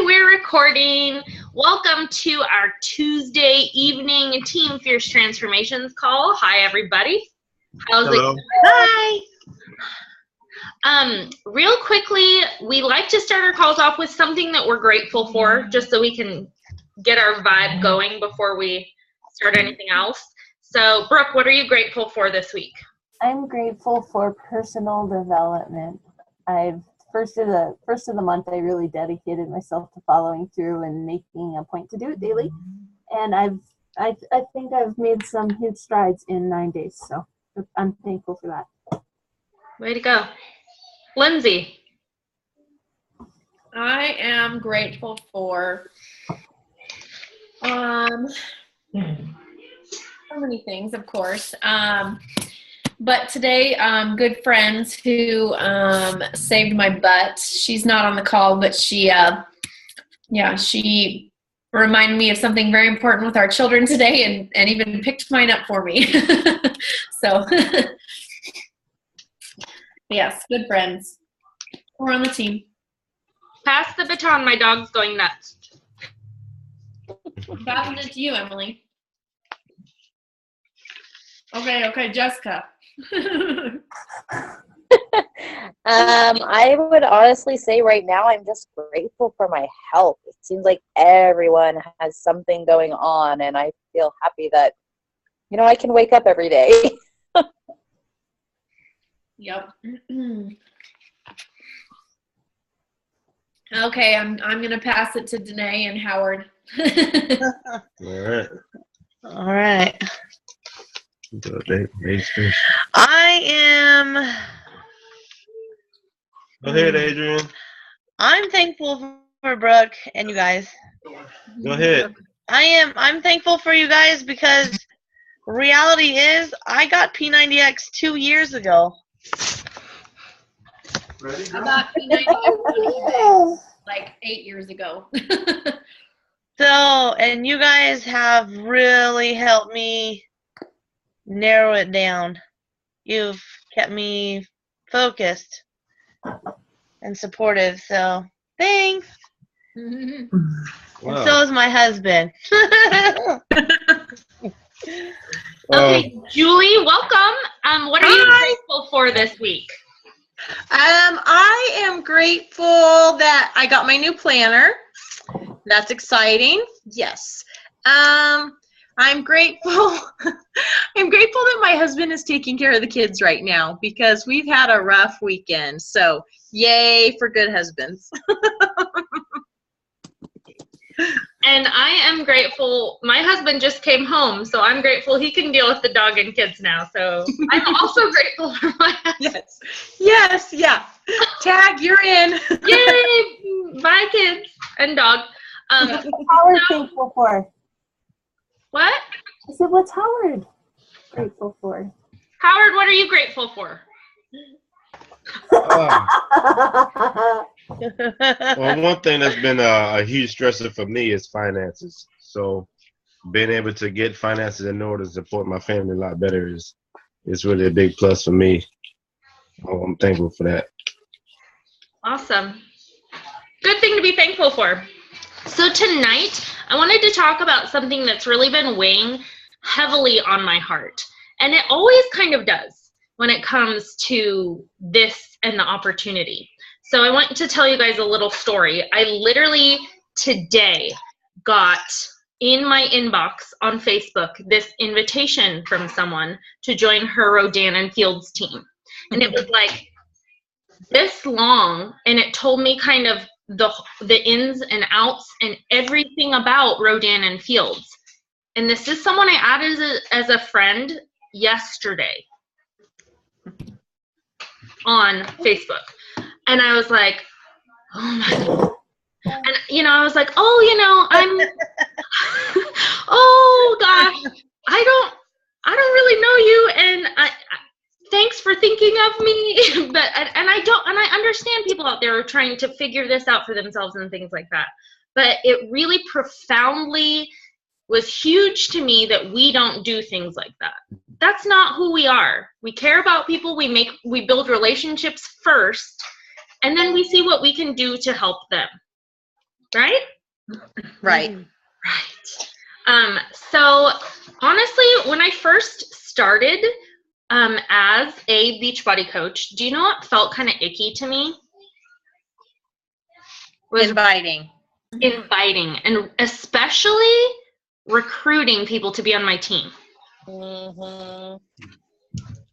we're recording. Welcome to our Tuesday evening Team Fierce Transformations call. Hi, everybody. How's Hello. it? Hi. Real quickly, we like to start our calls off with something that we're grateful for, just so we can get our vibe going before we start anything else. So, Brooke, what are you grateful for this week? I'm grateful for personal development. First of the month, I really dedicated myself to following through and making a point to do it daily. And I think I've made some huge strides in 9 days. So I'm thankful for that. Way to go. Lindsay. I am grateful for so many things, of course. But today, good friends who saved my butt. She's not on the call, but she reminded me of something very important with our children today and even picked mine up for me. So, yes, good friends. We're on the team. Pass the baton. My dog's going nuts. Passing it to you, Emily. Okay, Jessica. I would honestly say right now I'm just grateful for my health. It seems like everyone has something going on, and I feel happy that, I can wake up every day. Yep. Okay, I'm gonna pass it to Danae and Howard. All right. I am. Go ahead, Adrian. I'm thankful for Brooke and you guys. Go ahead. I'm thankful for you guys because reality is I got P90X 2 years ago. Ready? I got P90 like 8 years ago. So, and you guys have really helped me narrow it down. You've kept me focused and supportive, so thanks. Wow. And so is my husband. Okay, Julie, welcome. What are you grateful for this week? I am grateful that I got my new planner. That's exciting. Yes. I'm grateful. I'm grateful that my husband is taking care of the kids right now because we've had a rough weekend. So, yay for good husbands. And I am grateful. My husband just came home, so I'm grateful he can deal with the dog and kids now. So I'm also grateful for my husband. Yes, yeah. Tag, you're in. Yay! Bye, kids and dog. What's Howard thankful for? What? I said, what's Howard grateful for? Howard, what are you grateful for? Well, one thing that's been a huge stressor for me is finances. So being able to get finances in order to support my family a lot better is really a big plus for me. I'm thankful for that. Awesome. Good thing to be thankful for. So tonight, I wanted to talk about something that's really been weighing heavily on my heart. And it always kind of does when it comes to this and the opportunity. So I want to tell you guys a little story. I literally today got in my inbox on Facebook this invitation from someone to join her Rodan and Fields team. And it was like this long, and it told me kind of the ins and outs and everything about Rodan and Fields. And this is someone I added as a friend yesterday on Facebook. And I was like, oh my God. And, I was like, I'm, oh gosh, I don't really know you. And thanks for thinking of me. But, and I understand people out there are trying to figure this out for themselves and things like that. But it really profoundly was huge to me that we don't do things like that. That's not who we are. We care about people. We build relationships first, and then we see what we can do to help them. right? Right. Right. So honestly, when I first started as a Beachbody coach, do you know what felt kind of icky to me? Was Inviting. and especially recruiting people to be on my team. Mhm.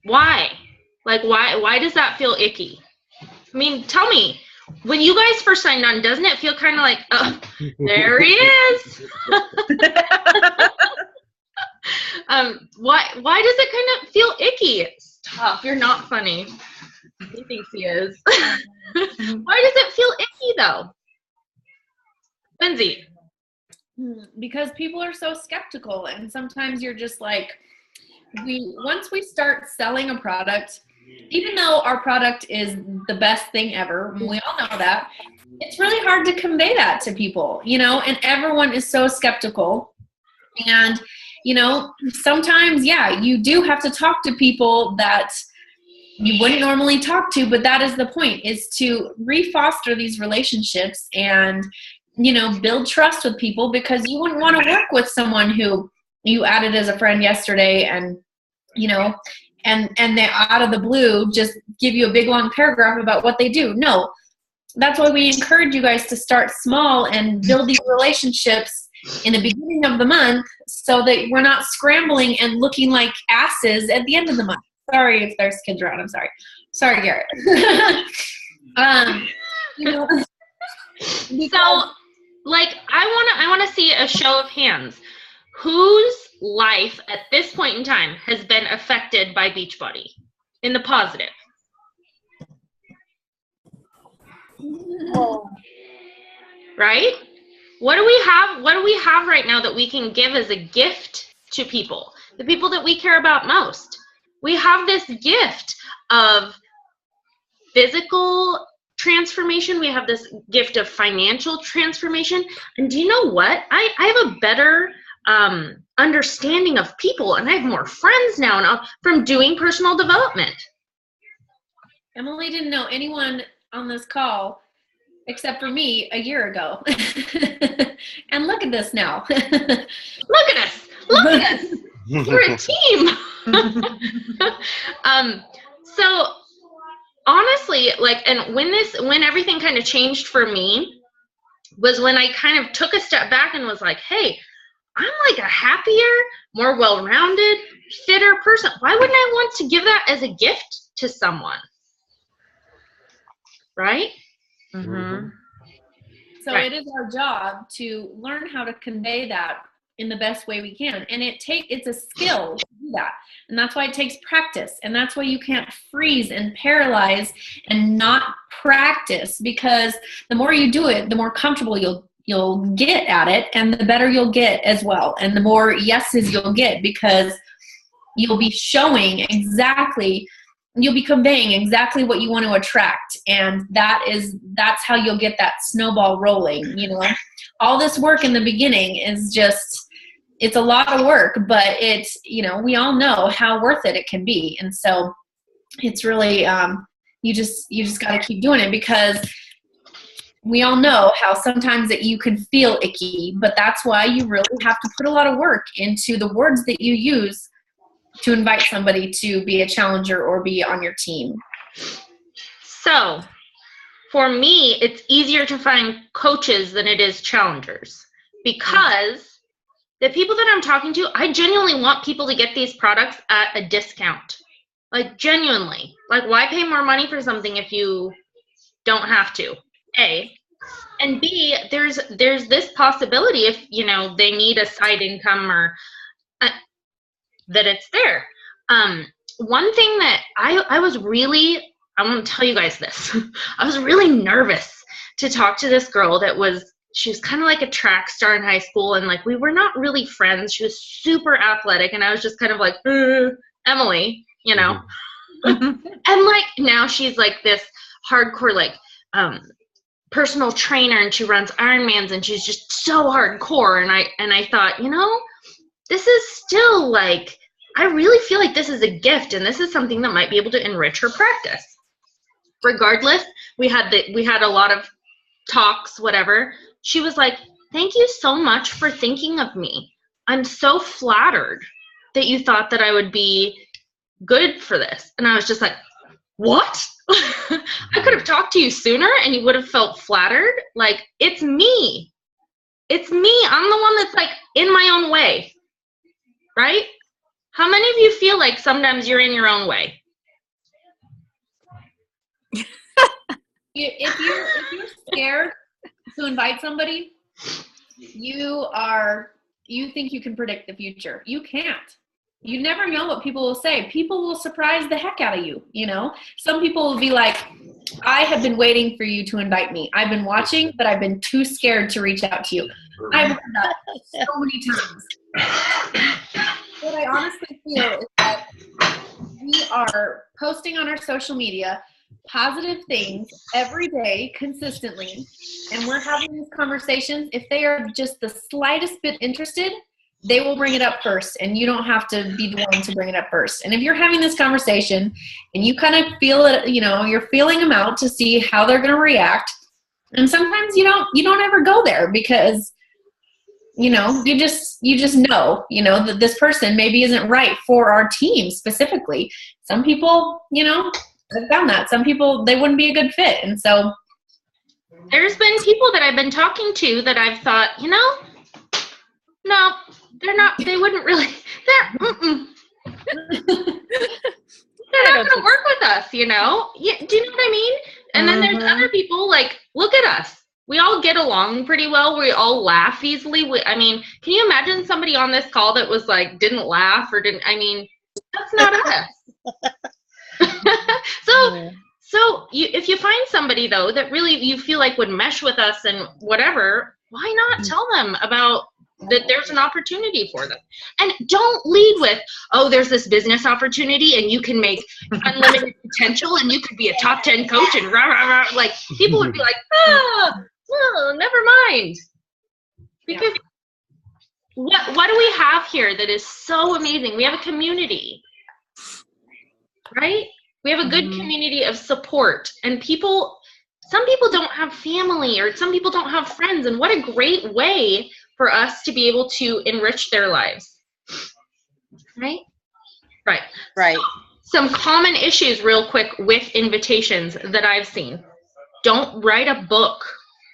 Why? Like, why does that feel icky? I mean, tell me, when you guys first signed on, doesn't it feel kind of like, oh, there he is? Why does it kind of feel icky? Stop, you're not funny. He thinks he is. Why does it feel icky though? Lindsay. Because people are so skeptical, and sometimes you're just like, once we start selling a product, even though our product is the best thing ever, we all know that, it's really hard to convey that to people, you know, and everyone is so skeptical. And, you know, sometimes, yeah, you do have to talk to people that you wouldn't normally talk to, but that is the point, is to re-foster these relationships and, you know, build trust with people, because you wouldn't want to work with someone who you added as a friend yesterday and, you know, and they out of the blue just give you a big long paragraph about what they do. No, that's why we encourage you guys to start small and build these relationships in the beginning of the month, so that we're not scrambling and looking like asses at the end of the month. Sorry if there's kids around. I'm sorry. Sorry, Garrett. You know, So, like, I want to see a show of hands. Whose life at this point in time has been affected by Beachbody in the positive? Right? What do we have right now that we can give as a gift to people? The people that we care about most. We have this gift of physical transformation. We have this gift of financial transformation. And do you know what? I have a better understanding of people, and I have more friends now from doing personal development. Emily didn't know anyone on this call except for me a year ago. And look at this now. Look at us. Look at us. We're a team. So honestly, like, and when everything kind of changed for me was when I kind of took a step back and was like, hey, I'm like a happier, more well-rounded, fitter person. Why wouldn't I want to give that as a gift to someone? Right? Mm-hmm. So Right. It is our job to learn how to convey that in the best way we can. And it's a skill to do that. And that's why it takes practice. And that's why you can't freeze and paralyze and not practice, because the more you do it, the more comfortable you'll get at it, and the better you'll get as well. And the more yeses you'll get, because you'll be showing exactly, you'll be conveying exactly what you want to attract. And that's how you'll get that snowball rolling. You know, all this work in the beginning is just, it's a lot of work, but it's, you know, we all know how worth it can be. And so it's really, you just got to keep doing it, because we all know how sometimes that you can feel icky, but that's why you really have to put a lot of work into the words that you use to invite somebody to be a challenger or be on your team. So for me, it's easier to find coaches than it is challengers, because the people that I'm talking to, I genuinely want people to get these products at a discount. Like, genuinely. Like, why pay more money for something if you don't have to? A. And B, there's this possibility, if, you know, they need a side income or that it's there. One thing that I was really, I want to tell you guys this. I was really nervous to talk to this girl she was kind of like a track star in high school, and like we were not really friends. She was super athletic, and I was just kind of like, Emily, you know. And like now she's like this hardcore like personal trainer, and she runs Ironmans, and she's just so hardcore. And I thought, you know, this is still like, I really feel like this is a gift, and this is something that might be able to enrich her practice. Regardless, we had a lot of talks, whatever, she was like, thank you so much for thinking of me. I'm so flattered that you thought that I would be good for this. And I was just like, what? I could have talked to you sooner and you would have felt flattered. Like, it's me. It's me. I'm the one that's like in my own way. Right? How many of you feel like sometimes you're in your own way? If you're scared to invite somebody, you think you can predict the future. You can't. You never know what people will say. People will surprise the heck out of you, you know? Some people will be like, I have been waiting for you to invite me. I've been watching, but I've been too scared to reach out to you. I've heard that so many times. What I honestly feel is that we are posting on our social media positive things every day consistently, and we're having these conversations. If they are just the slightest bit interested, they will bring it up first, and you don't have to be the one to bring it up first. And if you're having this conversation and you kind of feel it, you know, you're feeling them out to see how they're going to react. And sometimes you don't ever go there because, you know, you just know, you know, that this person maybe isn't right for our team specifically. Some people, you know, I've found that some people, they wouldn't be a good fit. And so there's been people that I've been talking to that I've thought, you know, no, they're not, they wouldn't really, they're not going to work with us, you know? Yeah, do you know what I mean? And then there's other people like, look at us. We all get along pretty well. We all laugh easily. I mean, can you imagine somebody on this call that was like, didn't laugh or didn't, I mean, that's not us. So if you find somebody though, that really you feel like would mesh with us and whatever, why not tell them about that there's an opportunity for them? And don't lead with, oh, there's this business opportunity and you can make unlimited potential and you could be a top 10 coach and rah, rah, rah. Like people would be like, well, never mind. Because what do we have here that is so amazing? We have a community, right? We have a good community of support, and some people don't have family, or some people don't have friends, and what a great way for us to be able to enrich their lives. Right? Right. Right. Some common issues real quick with invitations that I've seen. Don't write a book.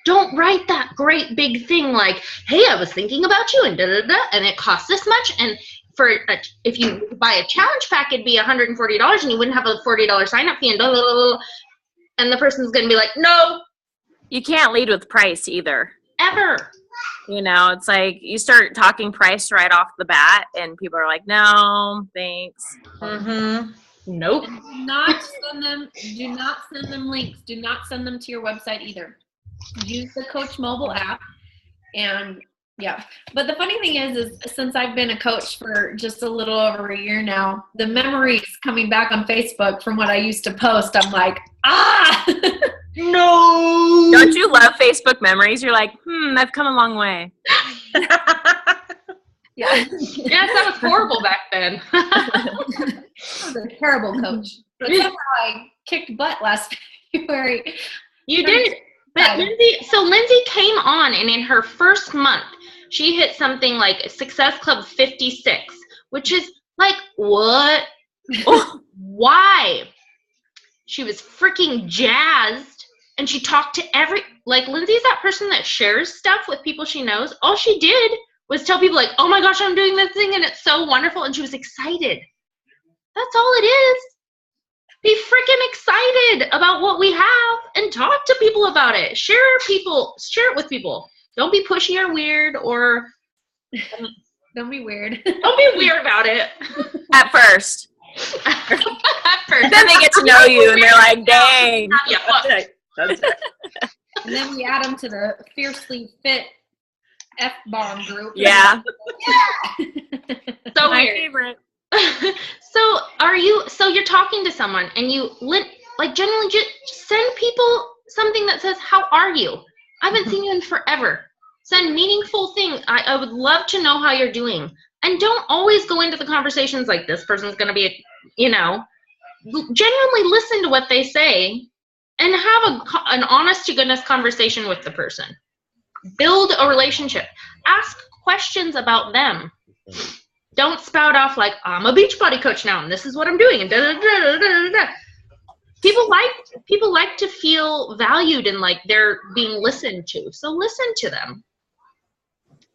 Don't write that great big thing like, hey, I was thinking about you and da-da-da, and it costs this much, and if you buy a challenge pack, it'd be $140 and you wouldn't have a $40 sign-up fee and blah, blah, blah, blah. And the person's going to be like, no. You can't lead with price either. Ever. You know, it's like you start talking price right off the bat and people are like, no, thanks. Nope. Do not send them links. Do not send them to your website either. Use the Coach Mobile app, and yeah. But the funny thing is since I've been a coach for just a little over a year now, the memories coming back on Facebook from what I used to post, I'm like, no. Don't you love Facebook memories? You're like, I've come a long way. Yeah. Yes, that was horrible back then. I was a terrible coach. But somehow I kicked butt last February. You did. But Lindsay came on, and in her first month, she hit something like Success Club 56, which is like, what? Why? She was freaking jazzed, and she talked to Lindsay's that person that shares stuff with people she knows. All she did was tell people like, oh my gosh, I'm doing this thing, and it's so wonderful, and she was excited. That's all it is. Be freaking excited about what we have and talk to people about it. Share it with people. Don't be pushy or weird or don't be weird. Don't be weird about it. At first. Then they get to know you and they're like, dang. And then we add them to the fiercely fit F-bomb group. Yeah. So my weird. favorite. So you're talking to someone and you generally just send people something that says, how are you? I haven't seen you in forever. Send meaningful things. I would love to know how you're doing. And don't always go into the conversations like this person's going to be, genuinely listen to what they say and have an honest to goodness conversation with the person. Build a relationship. Ask questions about them. Don't spout off like, I'm a Beachbody coach now, and this is what I'm doing, and da da da da da da. People like to feel valued and like they're being listened to. So listen to them.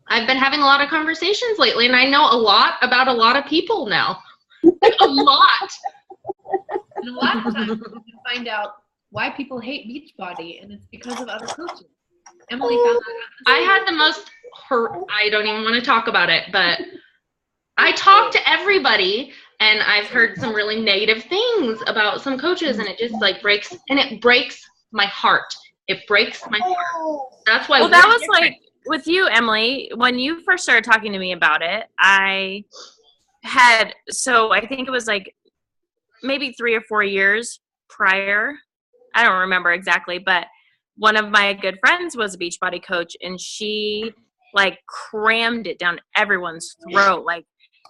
I've been having a lot of conversations lately, and I know a lot about a lot of people now. Like, a lot. And a lot of times you find out why people hate Beachbody, and it's because of other coaches. Emily found that out. I had the most I don't even want to talk about it, but I talk to everybody, and I've heard some really negative things about some coaches, and it just like breaks my heart. It breaks my heart. That's why. Well, that was like with you, Emily, when you first started talking to me about it, I think it was like maybe 3 or 4 years prior. I don't remember exactly, but one of my good friends was a Beachbody coach, and she like crammed it down everyone's throat. Like,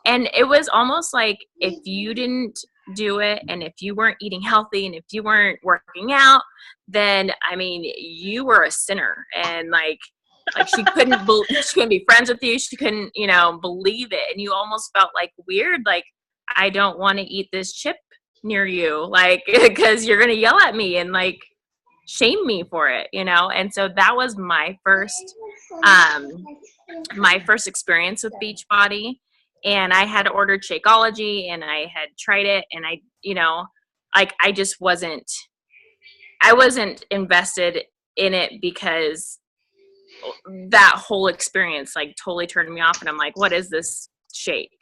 and it was almost like if you didn't do it, and if you weren't eating healthy, and if you weren't working out, then, I mean, you were a sinner. And like she couldn't be friends with you. She couldn't, believe it. And you almost felt like weird. Like, I don't want to eat this chip near you, like, because you're going to yell at me and like shame me for it, And so that was my first experience with Beachbody. And I had ordered Shakeology, and I had tried it, and I wasn't invested in it because that whole experience like totally turned me off. And I'm like, what is this shake?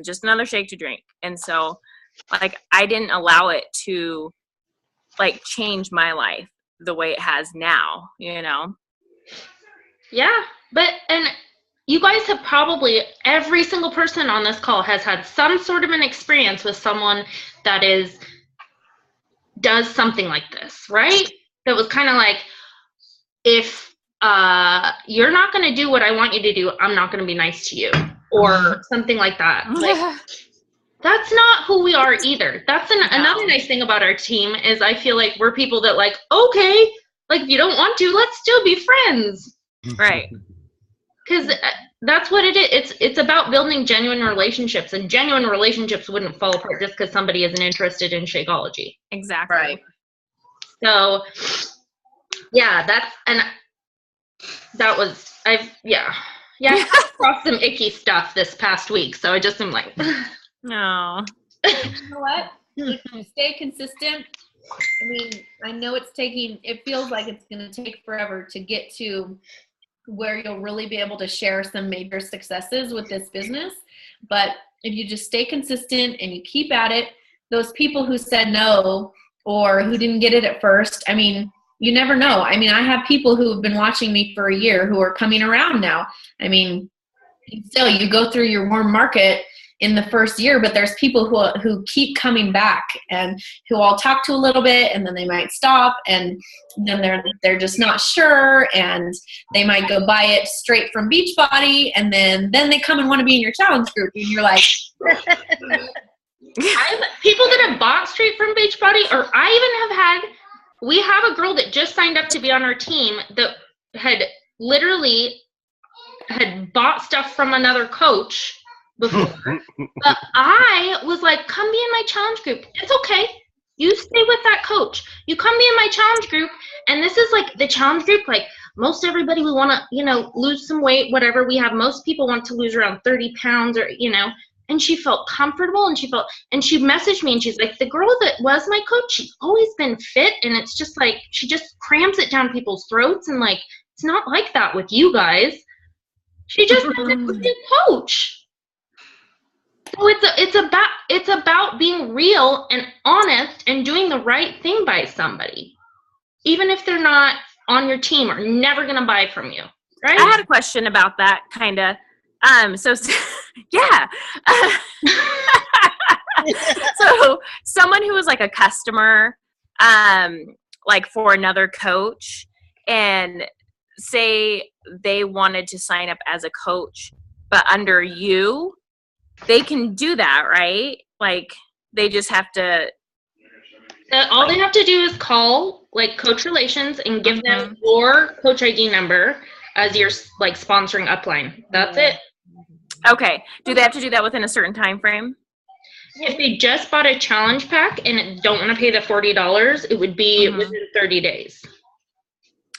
Just another shake to drink. And so like, I didn't allow it to like change my life the way it has now, Yeah. And you guys have probably, every single person on this call has had some sort of an experience with someone that does something like this, right? That was kind of like, if you're not going to do what I want you to do, I'm not going to be nice to you, or something like that. Like, that's not who we are either. That's another nice thing about our team is I feel like we're people that like, okay, like if you don't want to, let's still be friends. Right. Because that's what it is. It's about building genuine relationships, and genuine relationships wouldn't fall apart just because somebody isn't interested in Shakeology. Exactly. Right. So, yeah, I crossed some icky stuff this past week, so I just am like, no. You know what? If you stay consistent, I mean, I know it feels like it's going to take forever to get to where you'll really be able to share some major successes with this business. But if you just stay consistent and you keep at it, those people who said no or who didn't get it at first, I mean, you never know. I mean, I have people who have been watching me for a year who are coming around now. I mean, still, you go through your warm market in the first year, but there's people who keep coming back and who I'll talk to a little bit, and then they might stop, and then they're just not sure, and they might go buy it straight from Beachbody, and then they come and want to be in your challenge group, and you're like, people that have bought straight from Beachbody, or we have a girl that just signed up to be on our team that had bought stuff from another coach before. But I was like, come be in my challenge group. It's okay. You stay with that coach. You come be in my challenge group. And this is like the challenge group, like most everybody, we want to, lose some weight, whatever. Most people want to lose around 30 pounds or, and she felt comfortable, and she messaged me, and she's like, the girl that was my coach, she's always been fit. And it's just like, she just crams it down people's throats. And like, it's not like that with you guys. She just has a good coach. So it's about being real and honest and doing the right thing by somebody, even if they're not on your team or never gonna buy from you. Right? I had a question about that, kind of. So yeah. So someone who was like a customer, like for another coach, and say they wanted to sign up as a coach, but under you. They can do that, right? Like, they just have to All they have to do is call like Coach Relations and give them your Coach ID number as your like sponsoring upline. That's it. Okay. Do they have to do that within a certain time frame? If they just bought a challenge pack and don't want to pay the $40, it would be within 30 days.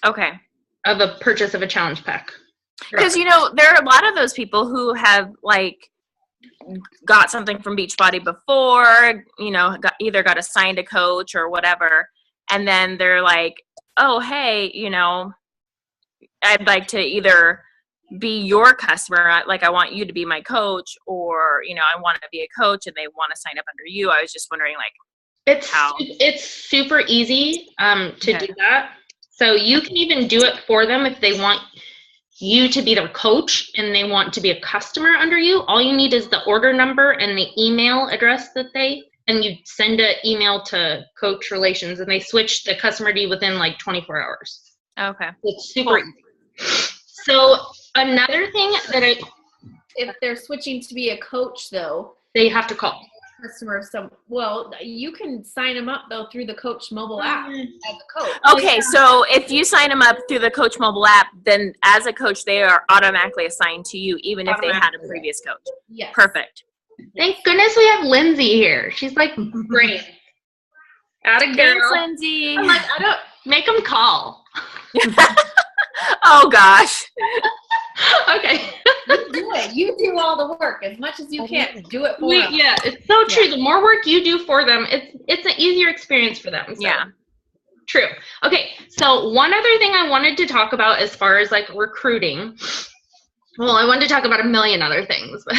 Okay. Of a purchase of a challenge pack. Because, you know, there are a lot of those people who have, like, got something from Beachbody before, you know, either got assigned a coach or whatever, and then they're like, oh, hey, you know, I'd like to either be your customer, like I want you to be my coach, or, you know, I want to be a coach and they want to sign up under you. I was just wondering, like, it's super easy to do that. So you can even do it for them if they want you to be their coach and they want to be a customer under you. All you need is the order number and the email address and you send an email to Coach Relations and they switch the customer to you within like 24 hours. Okay. It's super easy. So another thing that if they're switching to be a coach though, they have to call. Customer you can sign them up though through the Coach mobile app as a coach. Okay, so if you sign them up through the Coach mobile app, then as a coach they are automatically assigned to you even if they had a previous coach. Yes. Perfect. Thank goodness we have Lindsay here. She's like great. Atta girl. Thanks, Lindsay. I'm like, I don't make them call. Oh gosh. Okay. You do it. You do all the work as much as you can. Do it for them. Yeah, it's so true. Yeah. The more work you do for them, it's an easier experience for them. So. Yeah. True. Okay, so one other thing I wanted to talk about as far as like recruiting, well, I wanted to talk about a million other things, but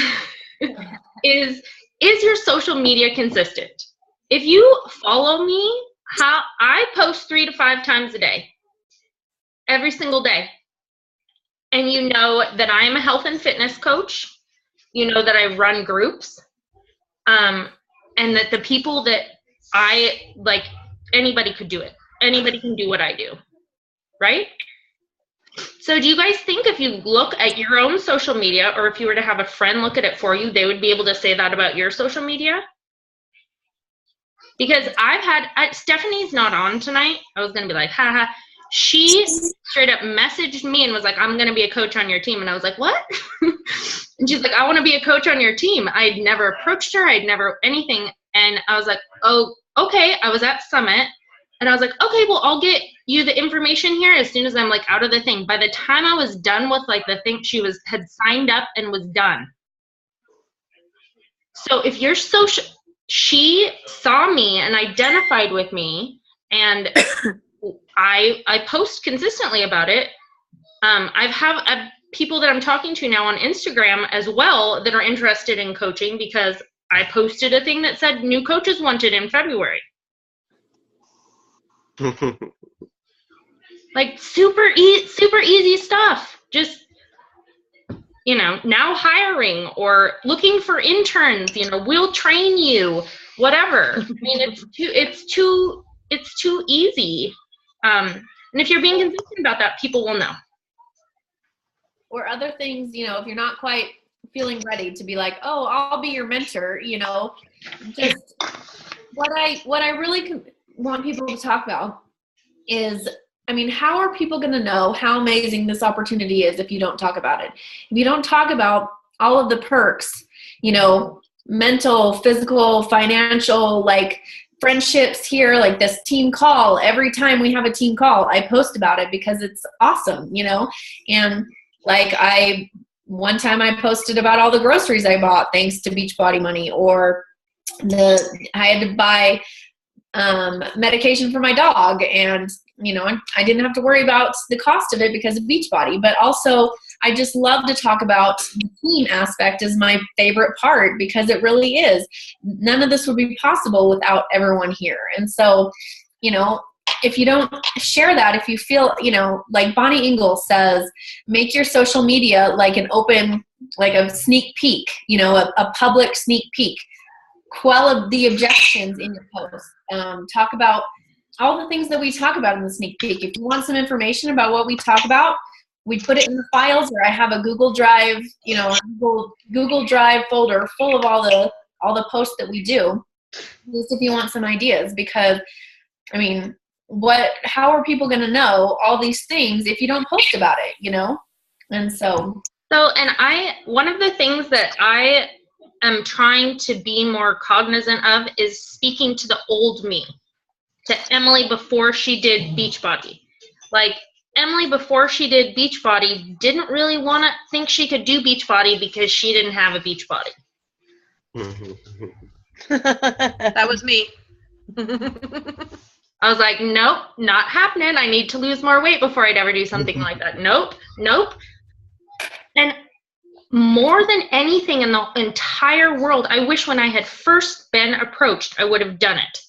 is your social media consistent? If you follow me, I post 3 to 5 times a day, every single day. And you know that I'm a health and fitness coach. You know that I run groups. And that the people that I, like, anybody could do it. Anybody can do what I do. Right? So do you guys think if you look at your own social media, or if you were to have a friend look at it for you, they would be able to say that about your social media? Because Stephanie's not on tonight. I was going to be like, haha. She straight up messaged me and was like, I'm going to be a coach on your team. And I was like, what? And she's like, I want to be a coach on your team. I'd never approached her. I'd never anything. And I was like, oh, okay. I was at Summit. And I was like, okay, well, I'll get you the information here as soon as I'm like out of the thing. By the time I was done with like the thing, she had signed up and was done. So if you're social, she saw me and identified with me, and I post consistently about it. I've people that I'm talking to now on Instagram as well that are interested in coaching because I posted a thing that said new coaches wanted in February. Like super easy stuff. Just, you know, now hiring or looking for interns, you know, we'll train you, whatever. I mean, it's too easy. And if you're being consistent about that, people will know. Or other things, you know, if you're not quite feeling ready to be like, oh, I'll be your mentor, you know, just what I really want people to talk about is, I mean, how are people going to know how amazing this opportunity is if you don't talk about it? If you don't talk about all of the perks, you know, mental, physical, financial, like friendships here, like this team call. Every time we have a team call, I post about it because it's awesome, you know? And like one time I posted about all the groceries I bought thanks to Beachbody money, or I had to buy medication for my dog, and you know, I didn't have to worry about the cost of it because of Beachbody. But also, I just love to talk about the team aspect is my favorite part because it really is. None of this would be possible without everyone here. And so, you know, if you don't share that, if you feel, you know, like Bonnie Ingalls says, make your social media like an open, like a sneak peek, you know, a public sneak peek. Quell the objections in your post. Talk about all the things that we talk about in the sneak peek. If you want some information about what we talk about, we put it in the files, or I have a Google Drive, you know, Google Drive folder full of all the posts that we do. Just if you want some ideas, because I mean, how are people going to know all these things if you don't post about it, you know? And so one of the things that I am trying to be more cognizant of is speaking to the old me, to Emily before she did Beachbody. Like, Emily before she did Beachbody didn't really want to think she could do Beachbody because she didn't have a Beachbody. That was me. I was like, nope, not happening. I need to lose more weight before I'd ever do something like that. Nope. And more than anything in the entire world, I wish when I had first been approached, I would have done it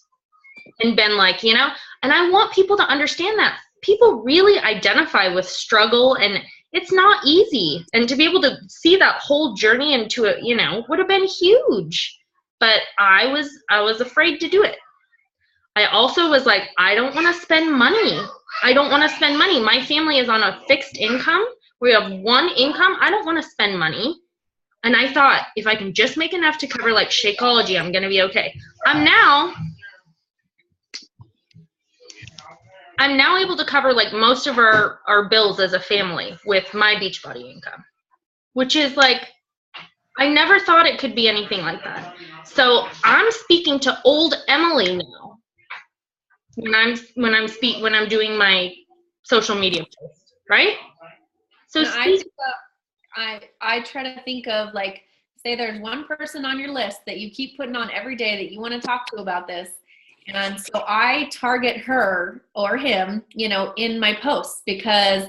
and been like, you know, and I want people to understand that people really identify with struggle, and it's not easy. And to be able to see that whole journey into it, you know, would have been huge. But I was afraid to do it. I also was like, I don't want to spend money. My family is on a fixed income. We have one income. I don't want to spend money. And I thought, if I can just make enough to cover like Shakeology, I'm going to be okay. I'm now able to cover like most of our bills as a family with my Beachbody income, which is like, I never thought it could be anything like that. So I'm speaking to old Emily now when I'm doing my social media posts, right? So I try to think of, like, say there's one person on your list that you keep putting on every day that you want to talk to about this. And so I target her or him, you know, in my posts, because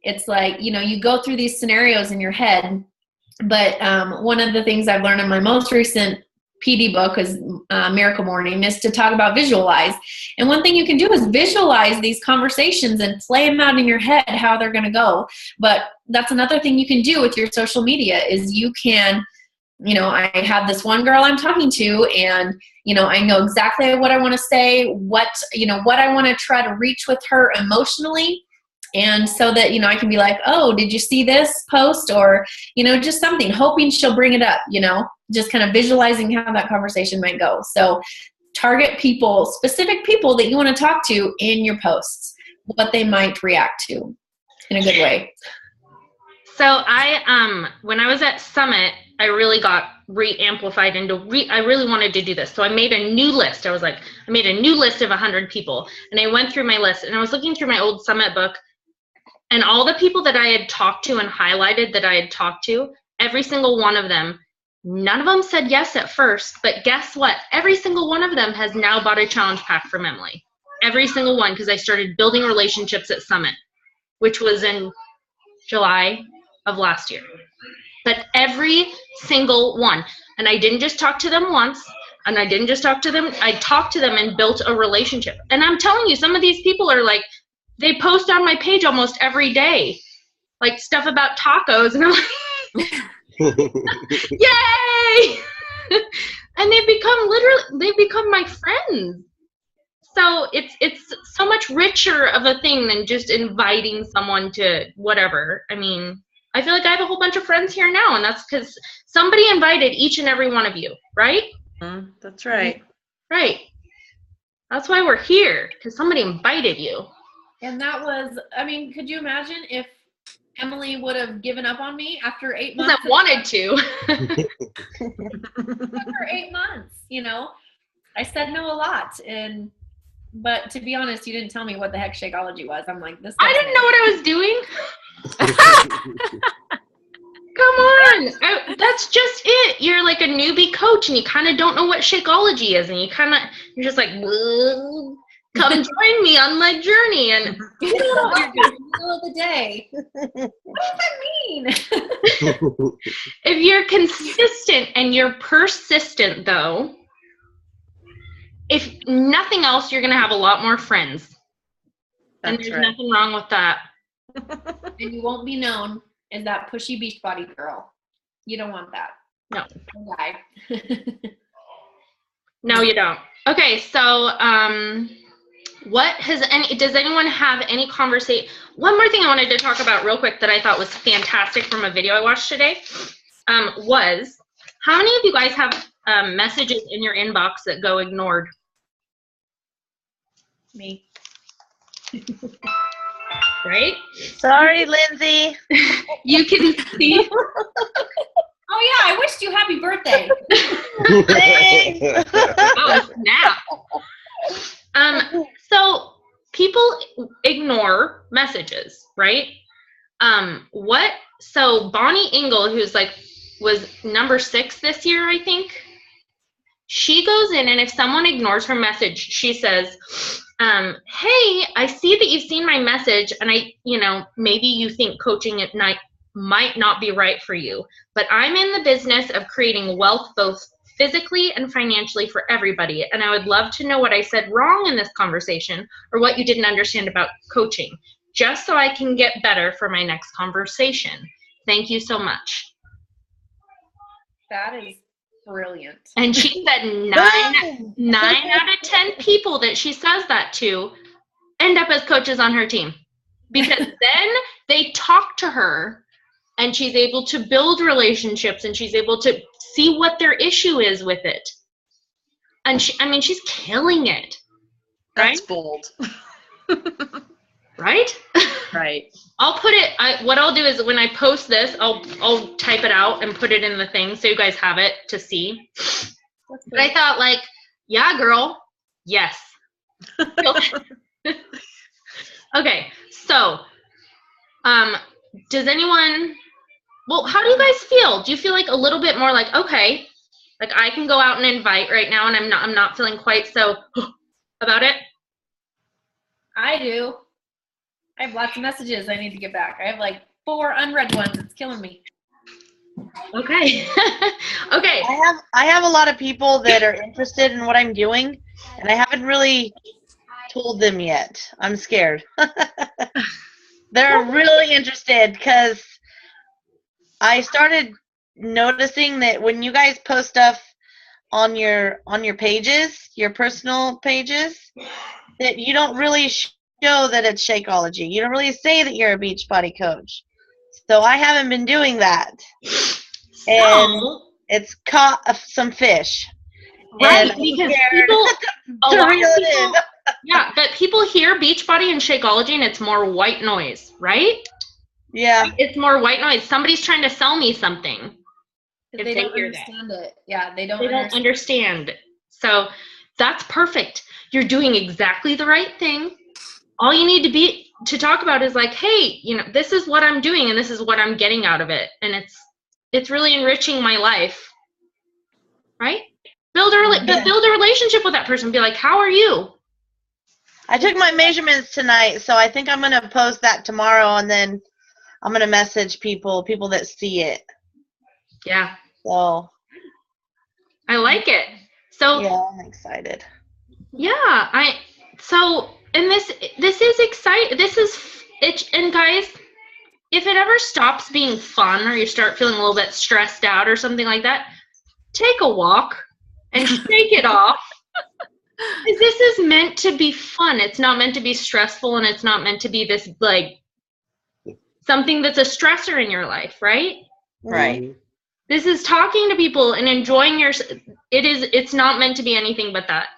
it's like, you know, you go through these scenarios in your head. But one of the things I've learned in my most recent PD book is Miracle Morning, is to talk about visualize. And one thing you can do is visualize these conversations and play them out in your head how they're going to go. But that's another thing you can do with your social media is you can, you know, I have this one girl I'm talking to, and, you know, I know exactly what I want to say, what I want to try to reach with her emotionally. And so that, you know, I can be like, oh, did you see this post? Or, you know, just something, hoping she'll bring it up, you know, just kind of visualizing how that conversation might go. So target people, specific people that you want to talk to in your posts, what they might react to in a good way. So when I was at Summit, I really got re-amplified I really wanted to do this. So I made a new list. I made a new list of 100 people, and I went through my list, and I was looking through my old Summit book, and all the people that I had talked to and highlighted that I had talked to, every single one of them, none of them said yes at first, but guess what? Every single one of them has now bought a challenge pack from Emily. Every single one, because I started building relationships at Summit, which was in July of last year. But every single one. And I didn't just talk to them once, and I didn't just talk to them. I talked to them and built a relationship. And I'm telling you, some of these people are like, they post on my page almost every day, like stuff about tacos, and I'm like, yay! And they become my friends. So it's so much richer of a thing than just inviting someone to whatever. I mean, I feel like I have a whole bunch of friends here now, and that's because somebody invited each and every one of you, right? That's right. Right. That's why we're here, because somebody invited you. And that was, I mean, could you imagine if Emily would have given up on me after 8 months? I wanted to. After 8 months, you know, I said no a lot. But to be honest, you didn't tell me what the heck Shakeology was. I'm like, this. I didn't know what I was doing. Come on. That's just it. You're like a newbie coach, and you kind of don't know what Shakeology is, and you're just like, whoa. Come join me on my journey, and you know what you're doing in the middle of the day. What does that mean? If you're consistent and you're persistent, though, if nothing else, you're going to have a lot more friends. And there's nothing wrong with that. And you won't be known as that pushy Beachbody girl. You don't want that. No. Okay. No, you don't. Okay, so does anyone have any conversation? One more thing I wanted to talk about real quick that I thought was fantastic from a video I watched today was, how many of you guys have messages in your inbox that go ignored? Me. Right? Sorry, Lindsay. You can see. Oh yeah, I wished you happy birthday. Oh, snap. So people ignore messages, right? So Bonnie Engel, who's was number 6 this year, I think. She goes in, and if someone ignores her message, she says, hey, I see that you've seen my message, and maybe you think coaching at night might not be right for you, but I'm in the business of creating wealth both physically and financially for everybody, and I would love to know what I said wrong in this conversation or what you didn't understand about coaching, just so I can get better for my next conversation. Thank you so much. That is brilliant. And she said 9 out of 10 people that she says that to end up as coaches on her team, because then they talk to her and she's able to build relationships and she's able to see what their issue is with it. And she's killing it. Right? That's bold. Right? Right. I'll put it, what I'll do is when I post this, I'll type it out and put it in the thing so you guys have it to see. But I thought, yeah, girl, yes. Okay, so, does anyone, how do you guys feel? Do you feel a little bit more okay, I can go out and invite right now and I'm not feeling quite so about it? I do. I have lots of messages I need to get back. I have 4 unread ones. It's killing me. Okay. Okay. I have a lot of people that are interested in what I'm doing, and I haven't really told them yet. I'm scared. They're really interested because I started noticing that when you guys post stuff on your pages, your personal pages, that you don't really show that it's Shakeology. You don't really say that you're a Beachbody coach. So I haven't been doing that. And it's caught some fish. Right, because yeah, but people hear Beachbody and Shakeology and it's more white noise, right? Yeah. It's more white noise. Somebody's trying to sell me something. If they don't understand it. Yeah, they don't understand. So that's perfect. You're doing exactly the right thing. All you need to talk about is hey, this is what I'm doing and this is what I'm getting out of it. And it's really enriching my life. Right? Build a relationship with that person. Be how are you? I took my measurements tonight, so I think I'm going to post that tomorrow, and then I'm going to message people that see it. Yeah. So. I like it. So. Yeah, I'm excited. Yeah, and this is exciting. And guys, if it ever stops being fun or you start feeling a little bit stressed out or something like that, take a walk and shake it off. Because this is meant to be fun. It's not meant to be stressful, and it's not meant to be this something that's a stressor in your life, right? Right. This is talking to people and enjoying it's not meant to be anything but that.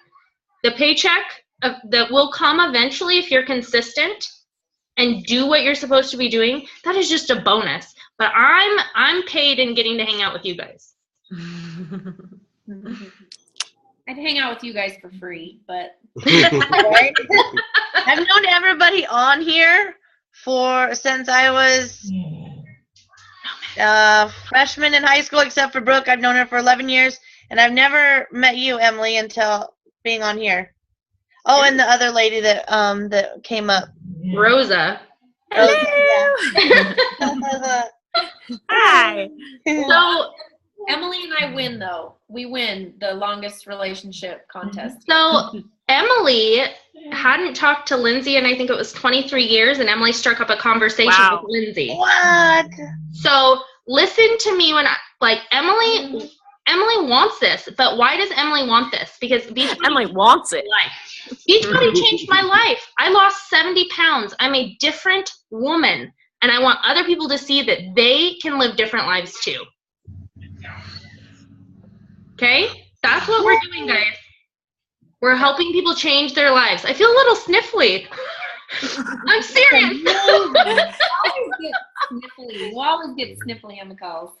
The paycheck that will come eventually if you're consistent and do what you're supposed to be doing, that is just a bonus. But I'm paid in getting to hang out with you guys. I'd hang out with you guys for free, but right? I've known everybody on here since I was freshman in high school, except for Brooke. I've known her for 11 years, and I've never met you, Emily, until being on here. Oh, and the other lady that came up, Rosa. Hello. Yeah. Hi. So Emily and I win, though. We win the longest relationship contest. So Emily hadn't talked to Lindsay in I think it was 23 years, and Emily struck up a conversation with Lindsay. What? So listen to me when Emily wants this, but why does Emily want this? Because Emily wants it. Beachbody changed my life. I lost 70 pounds. I'm a different woman, and I want other people to see that they can live different lives too. Okay? That's what we're doing, guys. We're helping people change their lives. I feel a little sniffly. I'm serious. You always get sniffly on the calls.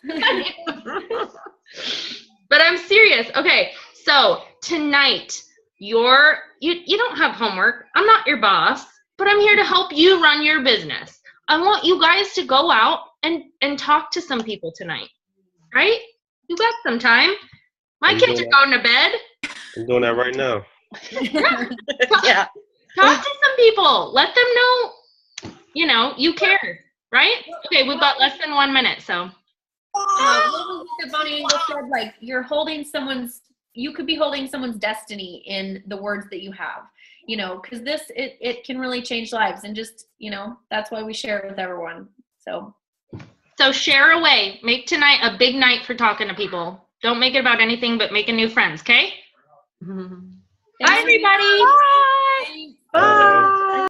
But I'm serious. Okay, so tonight, you don't have homework. I'm not your boss, but I'm here to help you run your business. I want you guys to go out and talk to some people tonight, right? You got some time. My kids are going to bed. I'm doing that right now. Yeah. Talk to some people. Let them know, you care, right? Okay, we've got less than 1 minute, so. What was it that Bonnie Engel said? Like, you could be holding someone's destiny in the words that you have, because it can really change lives. And just, that's why we share it with everyone. So share away. Make tonight a big night for talking to people. Don't make it about anything but making new friends, okay? Bye, everybody. Bye. Bye.